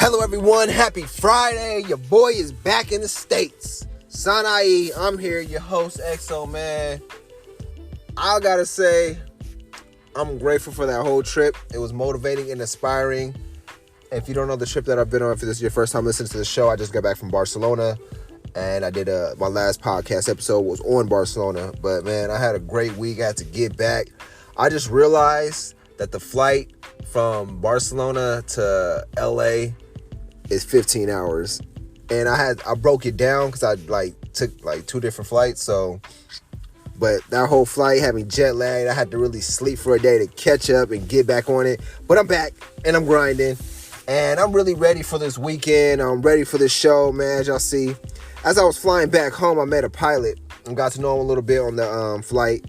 Hello everyone, happy Friday. Your boy is back in the States. Sanae, I'm here, your host, XO, man. I gotta say, I'm grateful for that whole trip. It was motivating and inspiring. If you don't know the trip that I've been on, if this is your first time listening to the show, I just got back from Barcelona. And I did my last podcast episode was on Barcelona. But man, I had a great week. I had to get back. I just realized that the flight from Barcelona to LA is 15 hours. And I broke it down because I took two different flights. But that whole flight had me jet lagged. I had to really sleep for a day to catch up and get back on it. But I'm back and I'm grinding. And I'm really ready for this weekend. I'm ready for this show, man. As y'all see, as I was flying back home, I met a pilot and got to know him a little bit on the flight.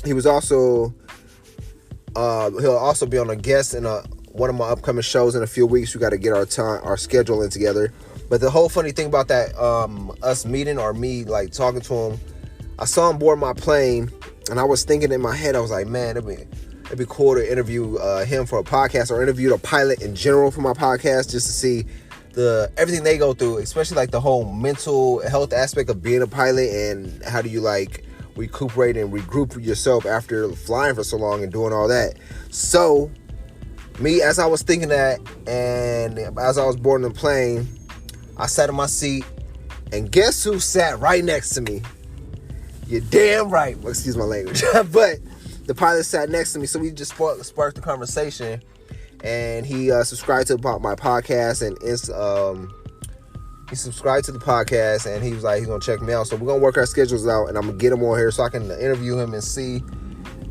He was also, he'll also be on a guest in one of my upcoming shows in a few weeks. We got to get our schedule in together. But the whole funny thing about that, us meeting or me talking to him, I saw him board my plane, and I was thinking in my head, I was like, man, it'd be cool to interview him for a podcast or interview the pilot in general for my podcast just to see everything they go through, especially the whole mental health aspect of being a pilot and how do you recuperate and regroup yourself after flying for so long and doing all that. So me, as I was thinking that, and as I was boarding the plane, I sat in my seat, and guess who sat right next to me? You're damn right. Excuse my language. But the pilot sat next to me, so we just sparked the conversation. And he subscribed to my podcast, and he subscribed to the podcast, and he was like, he's going to check me out. So we're going to work our schedules out, and I'm going to get him on here so I can interview him and see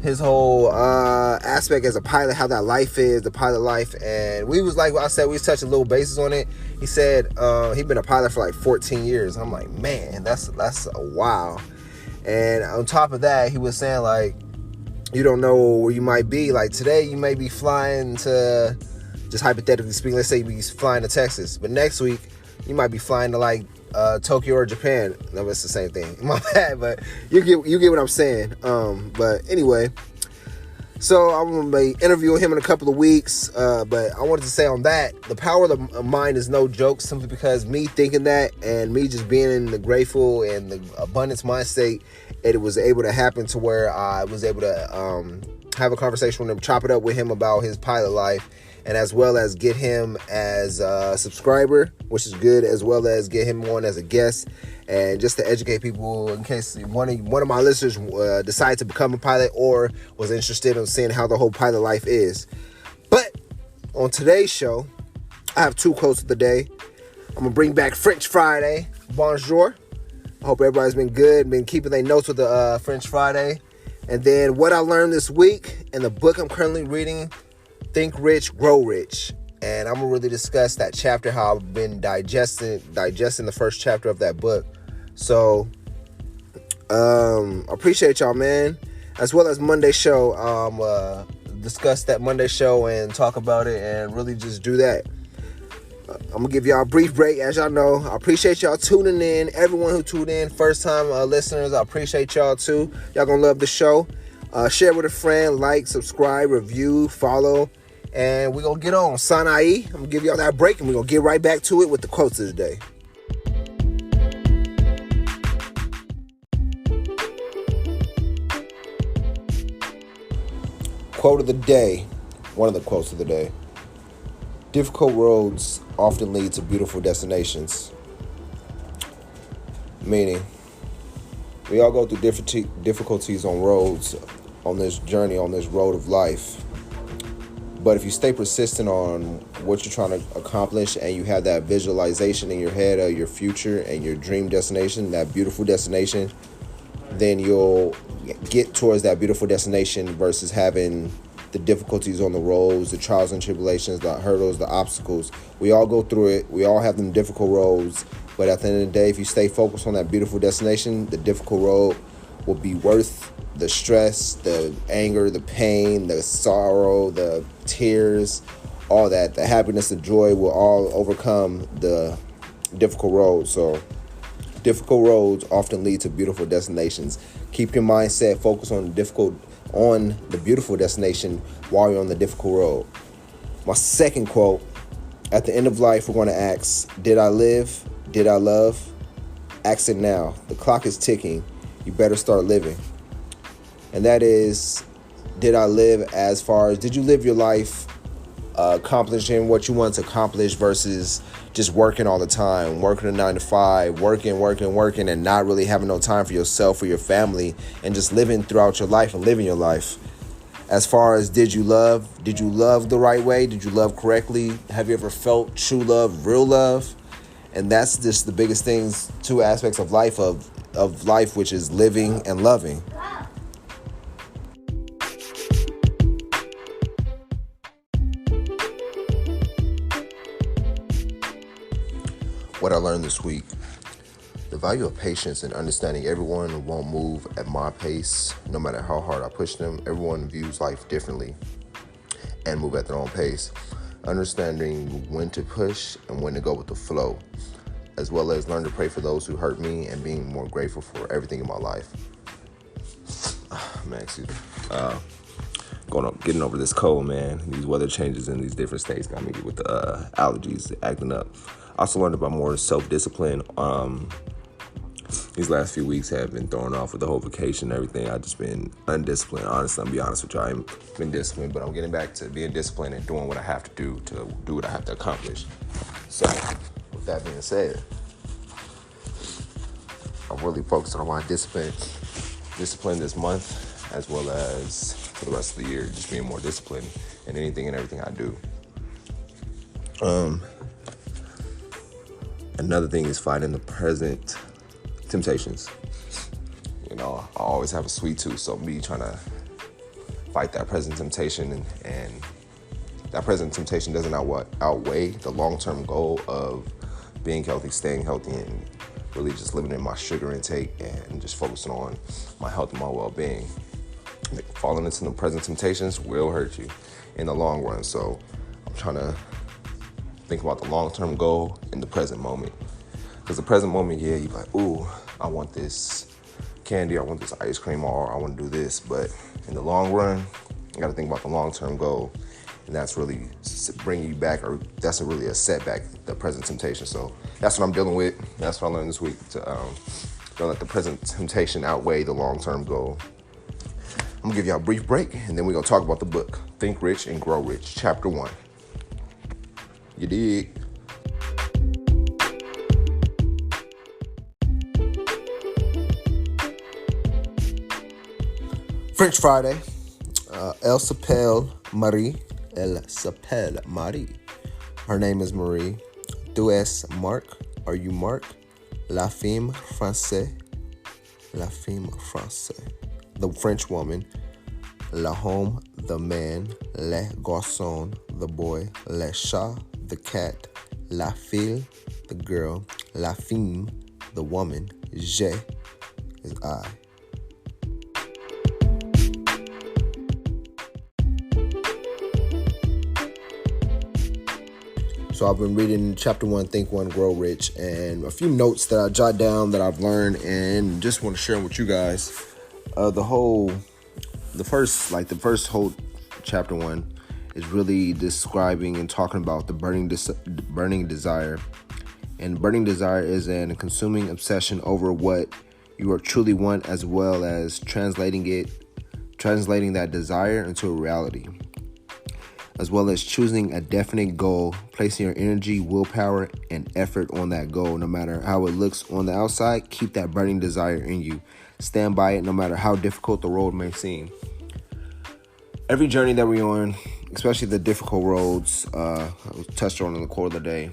his whole aspect as a pilot, how that life is, the pilot life. And we was like I said, we was touching little bases on it. He said he'd been a pilot for 14 years. I'm like, man, that's a wow. And on top of that, he was saying you don't know where you might be. Today, you may be flying to, just hypothetically speaking, let's say you be flying to Texas. But next week, you might be flying to Tokyo or Japan. No, it's the same thing. My bad, but you get what I'm saying. But anyway, so I'm going to be interviewing him in a couple of weeks. But I wanted to say on that, the power of the mind is no joke, simply because me thinking that and me just being in the grateful and the abundance mind state, it was able to happen to where I was able to have a conversation with him, chop it up with him about his pilot life, and as well as get him as a subscriber, which is good, as well as get him on as a guest, and just to educate people in case one of my listeners decided to become a pilot or was interested in seeing how the whole pilot life is. But on today's show, I have two quotes of the day. I'm going to bring back French Friday. Bonjour. I hope everybody's been good, been keeping their notes with the French Friday. And then what I learned this week in the book I'm currently reading, Think Rich, Grow Rich. And I'm going to really discuss that chapter, how I've been digesting the first chapter of that book. So, I appreciate y'all, man. As well as Monday show, discuss that Monday show and talk about it and really just do that. I'm going to give y'all a brief break. As y'all know, I appreciate y'all tuning in. Everyone who tuned in, first-time listeners, I appreciate y'all too. Y'all going to love the show. Share with a friend, subscribe, review, follow, and we're going to get on. Sanae, I'm going to give y'all that break, and we're going to get right back to it with the quotes of the day. Quote of the day, one of the quotes of the day. Difficult roads often lead to beautiful destinations. Meaning, we all go through difficulties on roads, on this journey, on this road of life. But if you stay persistent on what you're trying to accomplish and you have that visualization in your head of your future and your dream destination, that beautiful destination, then you'll get towards that beautiful destination versus having the difficulties on the roads, the trials and tribulations, the hurdles, the obstacles. We all go through it. We all have them difficult roads. But at the end of the day, if you stay focused on that beautiful destination, the difficult road will be worth the stress, the anger, the pain, the sorrow, the tears, all that. The happiness, the joy will all overcome the difficult road. So difficult roads often lead to beautiful destinations. Keep your mindset focused on the beautiful destination while you're on the difficult road. My second quote At the end of life, we're going to ask, did I live? Did I love? Ask it now. The clock is ticking. You better start living. And that is, did I live as far as, did you live your life accomplishing what you want to accomplish versus just working all the time, working a 9 to 5, working, and not really having no time for yourself or your family, and just living throughout your life and living your life. As far as did you love the right way? Did you love correctly? Have you ever felt true love, real love? And that's just the biggest things, two aspects of life, which is living and loving. What I learned this week: the value of patience and understanding everyone won't move at my pace, no matter how hard I push them. Everyone views life differently and move at their own pace. Understanding when to push and when to go with the flow, as well as learn to pray for those who hurt me and being more grateful for everything in my life. Man, excuse me. Getting over this cold, man. These weather changes in these different states got me with the allergies acting up. I also learned about more self-discipline. These last few weeks have been thrown off with the whole vacation and everything. I've just been undisciplined. Honestly, I'll be honest with you. I haven't been disciplined, but I'm getting back to being disciplined and doing what I have to do what I have to accomplish. So, with that being said, I'm really focused on my discipline this month, as well as for the rest of the year, just being more disciplined in anything and everything I do. Another thing is fighting the present temptations. You know, I always have a sweet tooth, so me trying to fight that present temptation, and that present temptation doesn't outweigh the long-term goal of being healthy, staying healthy, and really just limiting my sugar intake and just focusing on my health and my well-being. Falling into the present temptations will hurt you in the long run, so I'm trying to think about the long-term goal in the present moment. Because the present moment, yeah, you're like, ooh, I want this candy, I want this ice cream, or I want to do this. But in the long run, you got to think about the long-term goal. And that's really bringing you back, or that's really a setback, the present temptation. So that's what I'm dealing with. That's what I learned this week, to don't let the present temptation outweigh the long-term goal. I'm going to give y'all a brief break, and then we're going to talk about the book, Think Rich and Grow Rich, Chapter 1. You dig? French Friday. Elle s'appelle Marie. Her name is Marie. Tu es Marc? Are you Marc? La femme française. The French woman. La homme, the man. Le garçon, the boy. Le chat, the cat. La fille, the girl. La femme, the woman. Je is I. So I've been reading Chapter 1, Think One, Grow Rich, and a few notes that I jot down that I've learned and just want to share with you guys. The first whole Chapter 1 is really describing and talking about the burning desire. And burning desire is an consuming obsession over what you truly want, as well as translating that desire into a reality, as well as choosing a definite goal, placing your energy, willpower, and effort on that goal. No matter how it looks on the outside, keep that burning desire in you. Stand by it no matter how difficult the road may seem. Every journey that we're on, especially the difficult roads, I touched on in the quote of the day,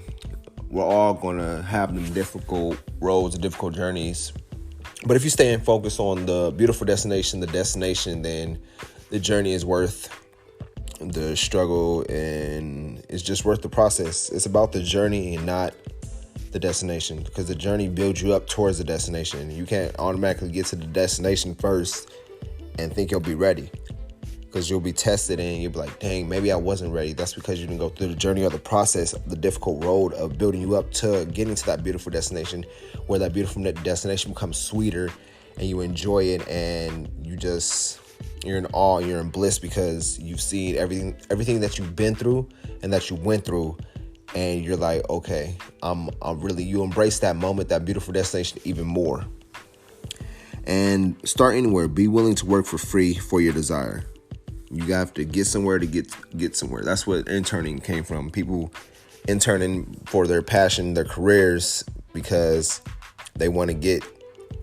we're all going to have them difficult roads and difficult journeys. But if you stay in focus on the beautiful destination, then the journey is worth the struggle, and it's just worth the process. It's about the journey and not the destination, because the journey builds you up towards the destination. You can't automatically get to the destination first and think you'll be ready, because you'll be tested and you'll be like, dang, maybe I wasn't ready. That's because you didn't go through the journey or the process, the difficult road of building you up to getting to that beautiful destination, where that beautiful destination becomes sweeter and you enjoy it, and you're in awe, you're in bliss, because you've seen everything that you've been through and that you went through and you're like, okay, you embrace that moment, that beautiful destination even more. And start anywhere. Be willing to work for free for your desire. You have to get somewhere to get somewhere. That's what interning came from. People interning for their passion, their careers, because they want to get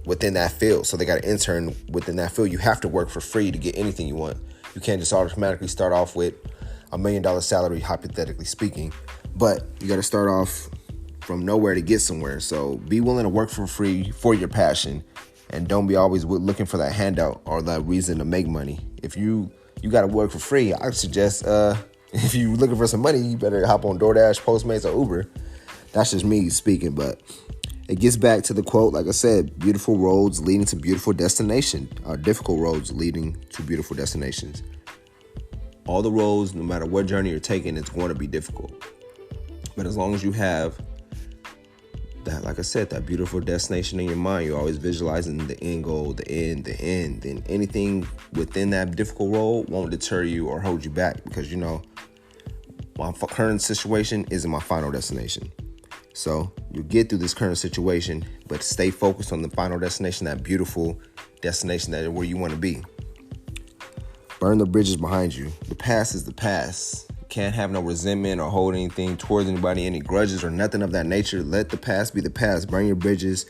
within that field. So they got to intern within that field. You have to work for free to get anything you want. You can't just automatically start off with $1 million salary, hypothetically speaking. But you got to start off from nowhere to get somewhere. So be willing to work for free for your passion. And don't be always looking for that handout or that reason to make money. If you got to work for free, I suggest if you're looking for some money, you better hop on DoorDash, Postmates, or Uber. That's just me speaking, but it gets back to the quote, like I said, beautiful roads leading to beautiful destination, or difficult roads leading to beautiful destinations. All the roads, no matter what journey you're taking, it's going to be difficult. But as long as you have that, like I said, that beautiful destination in your mind, you're always visualizing the end goal, the end, then anything within that difficult road won't deter you or hold you back, because you know my current situation isn't my final destination. So you get through this current situation, but stay focused on the final destination, that beautiful destination, that where you want to be. Burn the bridges behind you. The past is the past. Can't have no resentment or hold anything towards anybody, any grudges or nothing of that nature. Let the past be the past. Burn your bridges.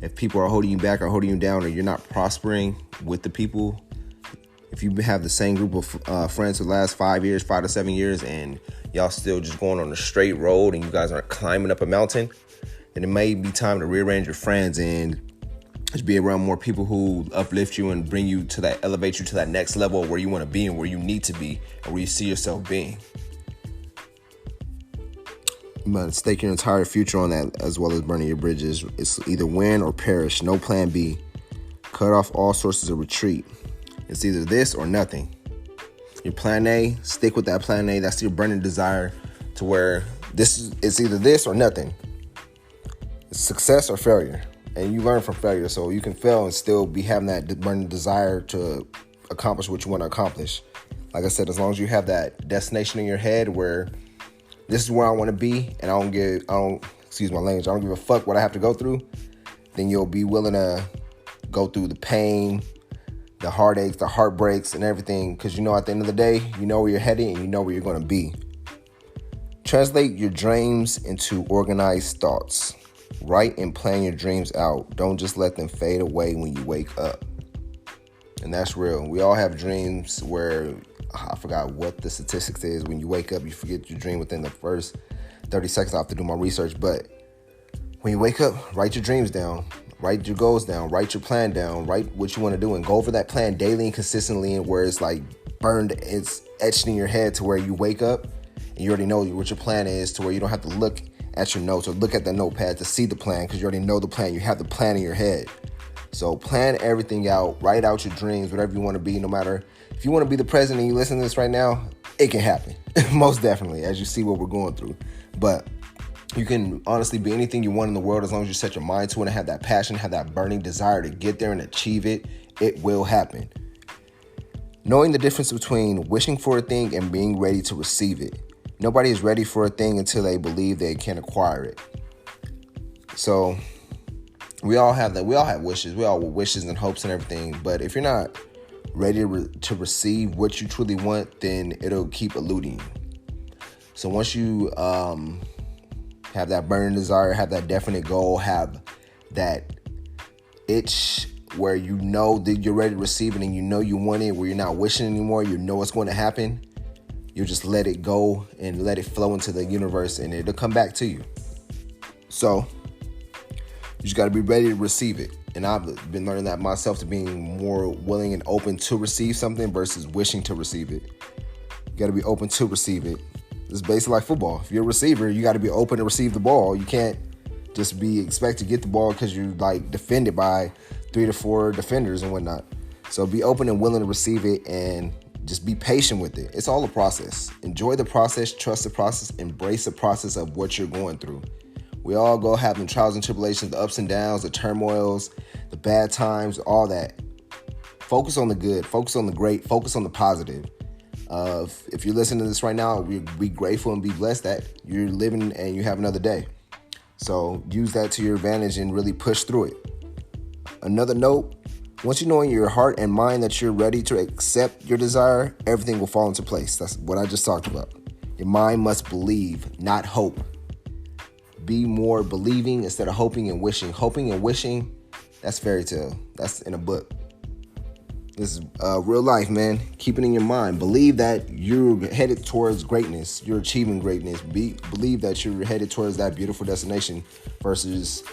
If people are holding you back or holding you down, or you're not prospering with the people, if you have the same group of friends for the last 5 years, 5 to 7 years, and y'all still just going on a straight road and you guys aren't climbing up a mountain, then it may be time to rearrange your friends and just be around more people who uplift you and bring you to that, elevate you to that next level where you want to be and where you need to be and where you see yourself being. You must stake your entire future on that, as well as burning your bridges. It's either win or perish. No plan B. Cut off all sources of retreat. It's either this or nothing. Your plan A, stick with that plan A. That's your burning desire, to where it's either this or nothing. It's success or failure. And you learn from failure, so you can fail and still be having that burning desire to accomplish what you want to accomplish. Like I said, as long as you have that destination in your head where this is where I want to be, and I don't give a fuck what I have to go through, then you'll be willing to go through the pain, the heartaches, the heartbreaks, and everything, because you know at the end of the day, you know where you're heading and you know where you're going to be. Translate your dreams into organized thoughts. Write and plan your dreams out. Don't just let them fade away when you wake up. And that's real. We all have dreams where, I forgot what the statistics is, when you wake up, you forget your dream within the first 30 seconds. I have to do my research. But when you wake up, write your dreams down. Write your goals down. Write your plan down. Write what you want to do and go over that plan daily and consistently, and where it's like burned, it's etched in your head to where you wake up and you already know what your plan is, to where you don't have to look at your notes or look at the notepad to see the plan, because you already know the plan. You have the plan in your head. So plan everything out. Write out your dreams, whatever you want to be. No matter if you want to be the president and you listen to this right now, it can happen. Most definitely, as you see what we're going through. But you can honestly be anything you want in the world, as long as you set your mind to it and have that passion, have that burning desire to get there and achieve it. It will happen. Knowing the difference between wishing for a thing and being ready to receive it. Nobody is ready for a thing until they believe they can acquire it. So we all have that. We all have wishes. We all have wishes and hopes and everything. But if you're not ready to receive what you truly want, then it'll keep eluding you. So once you have that burning desire, have that definite goal, have that itch where you know that you're ready to receive it and you know you want it, where you're not wishing anymore, you know what's going to happen, you just let it go and let it flow into the universe and it'll come back to you. So you just got to be ready to receive it. And I've been learning that myself, to being more willing and open to receive something versus wishing to receive it. You got to be open to receive it. It's basically like football. If you're a receiver, you got to be open to receive the ball. You can't just be expected to get the ball because you're like defended by 3 to 4 defenders and whatnot. So be open and willing to receive it, and just be patient with it. It's all a process. Enjoy the process, trust the process, embrace the process of what you're going through. We all go having trials and tribulations, the ups and downs, the turmoils, the bad times, all that. Focus on the good, focus on the great, focus on the positive. If you're listening to this right now, we grateful and be blessed that you're living and you have another day. So use that to your advantage and really push through it. Another note, once you know in your heart and mind that you're ready to accept your desire, everything will fall into place. That's what I just talked about. Your mind must believe, not hope. Be more believing instead of hoping and wishing. Hoping and wishing, that's fairy tale. That's in a book. This is real life, man. Keep it in your mind. Believe that you're headed towards greatness. You're achieving greatness. Believe that you're headed towards that beautiful destination versus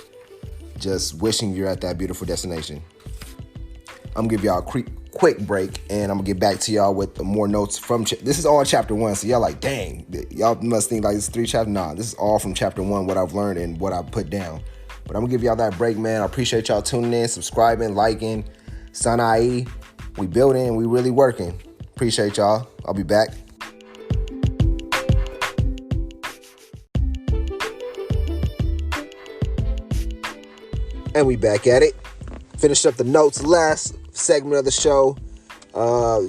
just wishing you're at that beautiful destination. I'm going to give y'all a quick break, and I'm going to get back to y'all with more notes from... This is all chapter 1, so y'all like, dang, y'all must think like it's 3 chapters. Nah, this is all from chapter 1, what I've learned and what I put down. But I'm going to give y'all that break, man. I appreciate y'all tuning in, subscribing, liking. Sanai, we building, we really working. Appreciate y'all. I'll be back. And we back at it. Finished up the notes, last segment of the show.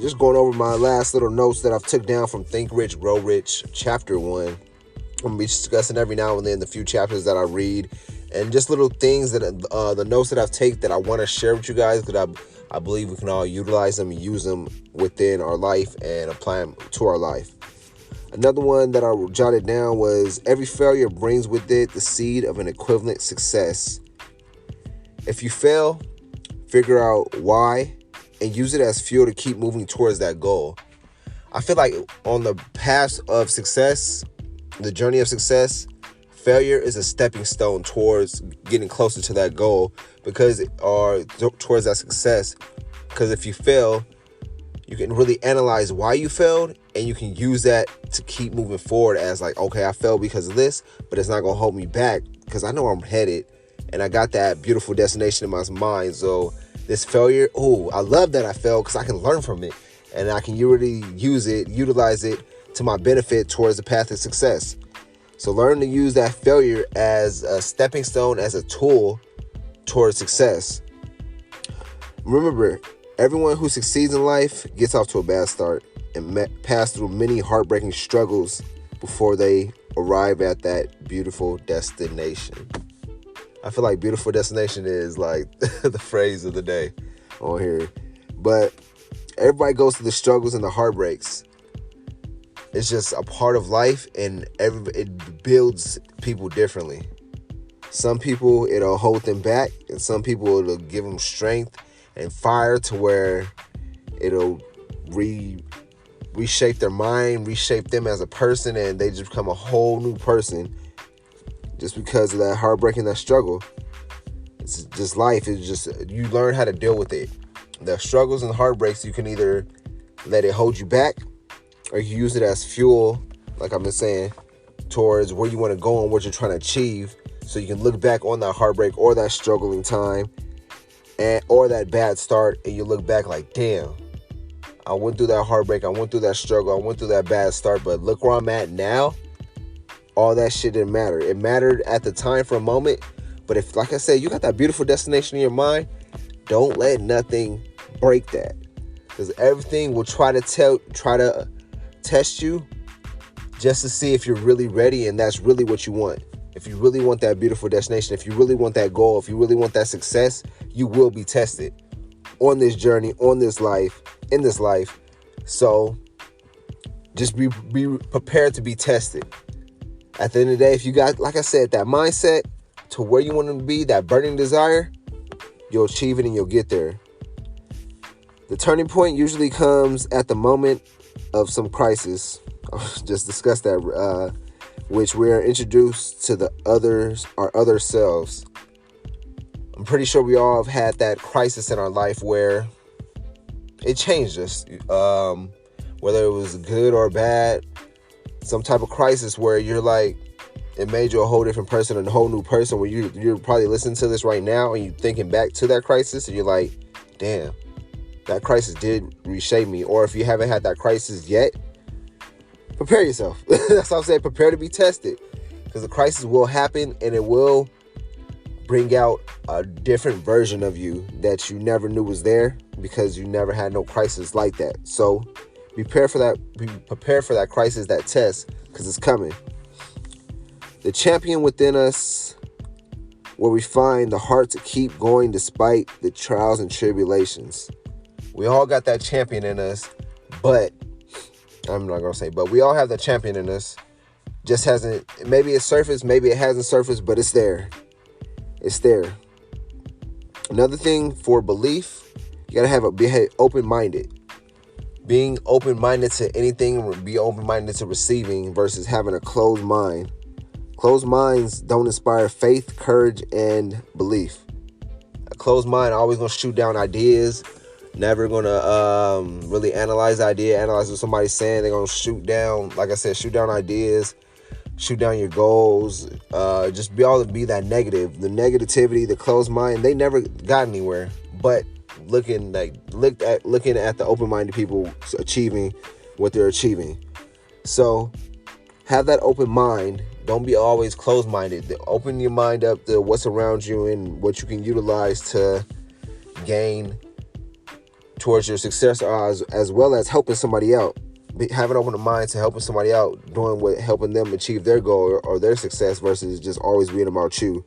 Just going over my last little notes that I've took down from Think Rich, Grow Rich, chapter 1. I'm going to be discussing every now and then the few chapters that I read. And just little things that the notes that I've taken that I want to share with you guys, because I believe we can all utilize them and use them within our life and apply them to our life. Another one that I jotted down was, every failure brings with it the seed of an equivalent success. If you fail, figure out why and use it as fuel to keep moving towards that goal. I feel like on the path of success, the journey of success, failure is a stepping stone towards getting closer to that goal or towards that success. Because if you fail, you can really analyze why you failed, and you can use that to keep moving forward as like, okay, I failed because of this, but it's not going to hold me back because I know where I'm headed and I got that beautiful destination in my mind. So this failure, I love that I failed because I can learn from it and I can really utilize it to my benefit towards the path of success. So learn to use that failure as a stepping stone, as a tool towards success. Remember, everyone who succeeds in life gets off to a bad start and pass through many heartbreaking struggles before they arrive at that beautiful destination. I feel like beautiful destination is like the phrase of the day on here. But everybody goes through the struggles and the heartbreaks. It's just a part of life, and it builds people differently. Some people, it'll hold them back, and some people, it'll give them strength and fire to where it'll reshape their mind, reshape them as a person, and they just become a whole new person just because of that heartbreak and that struggle. It's just life. It's just, you learn how to deal with it. The struggles and heartbreaks, you can either let it hold you back, or you use it as fuel, like I've been saying, towards where you want to go and what you're trying to achieve. So you can look back on that heartbreak or that struggling time or that bad start, and you look back like, damn, I went through that heartbreak, I went through that struggle, I went through that bad start, but look where I'm at now. All that shit didn't matter. It mattered at the time for a moment, but if, like I said, you got that beautiful destination in your mind, don't let nothing break that, because everything will try to test you just to see if you're really ready, and that's really what you want. If you really want that beautiful destination, if you really want that goal, if you really want that success, you will be tested on this journey, on this life, in this life. So just be prepared to be tested. At the end of the day, if you got, like I said, that mindset to where you want to be, that burning desire, you'll achieve it and you'll get there. The turning point usually comes at the moment of some crisis. Just discussed that, which we're introduced to our other selves. I'm pretty sure we all have had that crisis in our life where it changed us, whether it was good or bad. Some type of crisis where you're like, it made you a whole different person and a whole new person, where you're probably listening to this right now and you're thinking back to that crisis and you're like, damn, that crisis did reshape me. Or if you haven't had that crisis yet, prepare yourself. That's what I'm saying. Prepare to be tested, because the crisis will happen and it will bring out a different version of you that you never knew was there, because you never had no crisis like that. So Be prepared for that. Be prepared for that crisis, that test, because it's coming. The champion within us, where we find the heart to keep going despite the trials and tribulations. We all got that champion in us, but I'm not gonna say, but we all have that champion in us. Just hasn't. Maybe it's surfaced. Maybe it hasn't surfaced, but it's there. It's there. Another thing for belief, you gotta have be open-minded. Being open-minded to anything, be open-minded to receiving versus having a closed mind. Closed minds don't inspire faith, courage, and belief. A closed mind always gonna shoot down ideas, never gonna really analyze what somebody's saying. They're gonna shoot down, like I said, shoot down ideas, shoot down your goals, just be that negative. The negativity, the closed mind, they never got anywhere. But looking at the open-minded people achieving what they're achieving. So have that open mind. Don't be always closed-minded. Open your mind up to what's around you and what you can utilize to gain towards your success, as well as helping somebody out. Have an open mind to helping somebody out, helping them achieve their goal or their success versus just always being about you.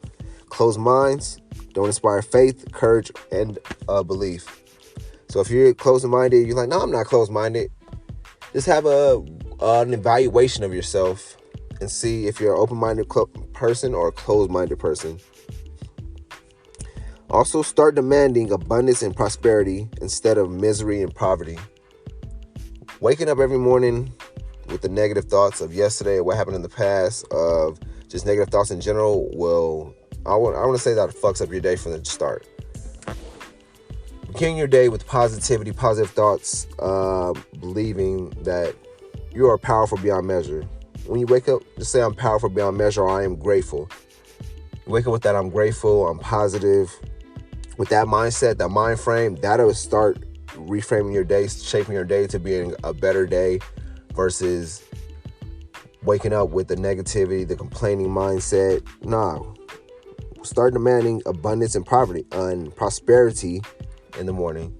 Closed minds don't inspire faith, courage, and belief. So if you're closed-minded, you're like, no, I'm not closed-minded. Just have an evaluation of yourself and see if you're an open-minded person or a closed-minded person. Also, start demanding abundance and prosperity instead of misery and poverty. Waking up every morning with the negative thoughts of yesterday or what happened in the past, of just negative thoughts in general, I want to say that it fucks up your day from the start. Beginning your day with positivity, positive thoughts, believing that you are powerful beyond measure. When you wake up, just say, I'm powerful beyond measure, or I am grateful. You wake up with that, I'm grateful, I'm positive. With that mindset, that mind frame, that'll start reframing your day, shaping your day to being a better day versus waking up with the negativity, the complaining mindset. No. Start demanding abundance and prosperity in the morning.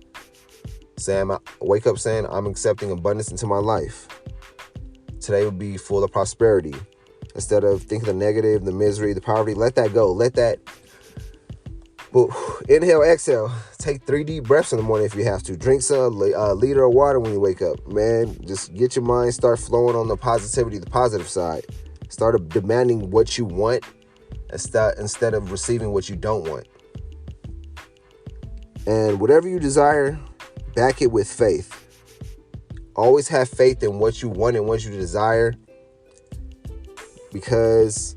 Wake up saying, I'm accepting abundance into my life. Today will be full of prosperity. Instead of thinking the negative, the misery, the poverty, let that go. Inhale, exhale. Take 3 deep breaths in the morning if you have to. Drink a liter of water when you wake up. Man, just get your mind, start flowing on the positivity, the positive side. Start demanding what you want instead of receiving what you don't want. And whatever you desire, back it with faith. Always have faith in what you want and what you desire, because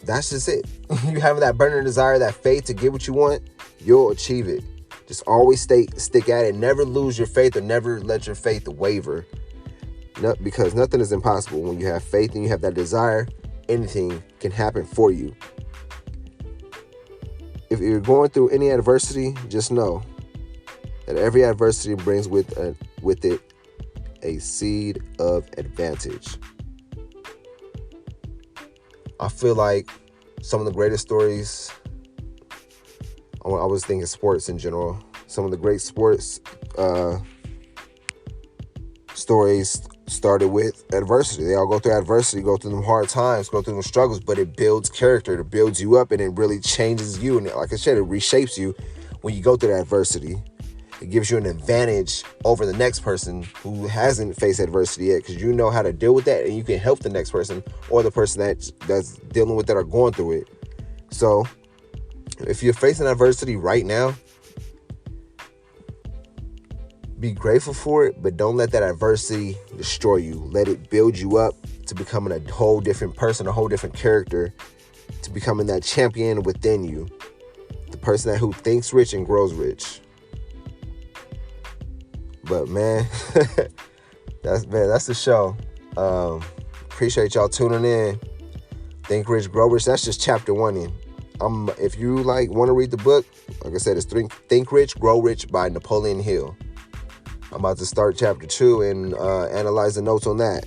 that's just it. You have that burning desire, that faith to get what you want, you'll achieve it. Just always stick at it. Never lose your faith or never let your faith waver. Because nothing is impossible. When you have faith and you have that desire, anything can happen for you. If you're going through any adversity, just know that every adversity brings with it a seed of advantage. I feel like some of the greatest stories, I was thinking sports in general, some of the great sports stories started with adversity. They all go through adversity, go through them hard times, go through them struggles, but it builds character, it builds you up, and it really changes you. And like I said, it reshapes you when you go through that adversity. It gives you an advantage over the next person who hasn't faced adversity yet, because you know how to deal with that, and you can help the next person or the person that's dealing with that or going through it. So if you're facing adversity right now, be grateful for it, but don't let that adversity destroy you. Let it build you up to becoming a whole different person, a whole different character, to becoming that champion within you, the person who thinks rich and grows rich. But man, that's the show. Appreciate y'all tuning in. Think Rich, Grow Rich. That's just chapter 1 in. If you want to read the book, like I said, it's Think Rich, Grow Rich by Napoleon Hill. I'm about to start chapter 2 and analyze the notes on that.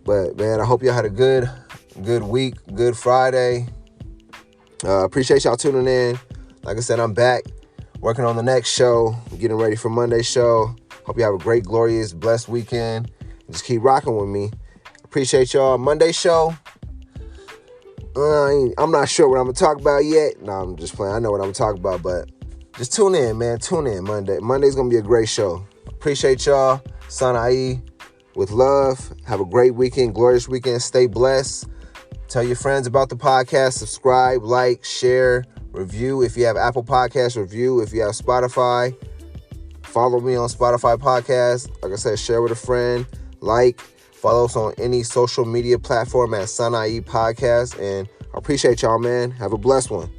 But man, I hope y'all had a good week, good Friday. Appreciate y'all tuning in. Like I said, I'm back working on the next show, getting ready for Monday's show. Hope you have a great, glorious, blessed weekend. Just keep rocking with me. Appreciate y'all. Monday show. I'm not sure what I'm going to talk about yet. No, I'm just playing. I know what I'm going to talk about, but just tune in, man. Tune in Monday. Monday's going to be a great show. Appreciate y'all. Sana'i with love. Have a great weekend, glorious weekend. Stay blessed. Tell your friends about the podcast. Subscribe, like, share, review. If you have Apple Podcasts, review. If you have Spotify, follow me on Spotify podcast. Like I said, share with a friend. Like, follow us on any social media platform at Sana'i Podcast. And I appreciate y'all, man. Have a blessed one.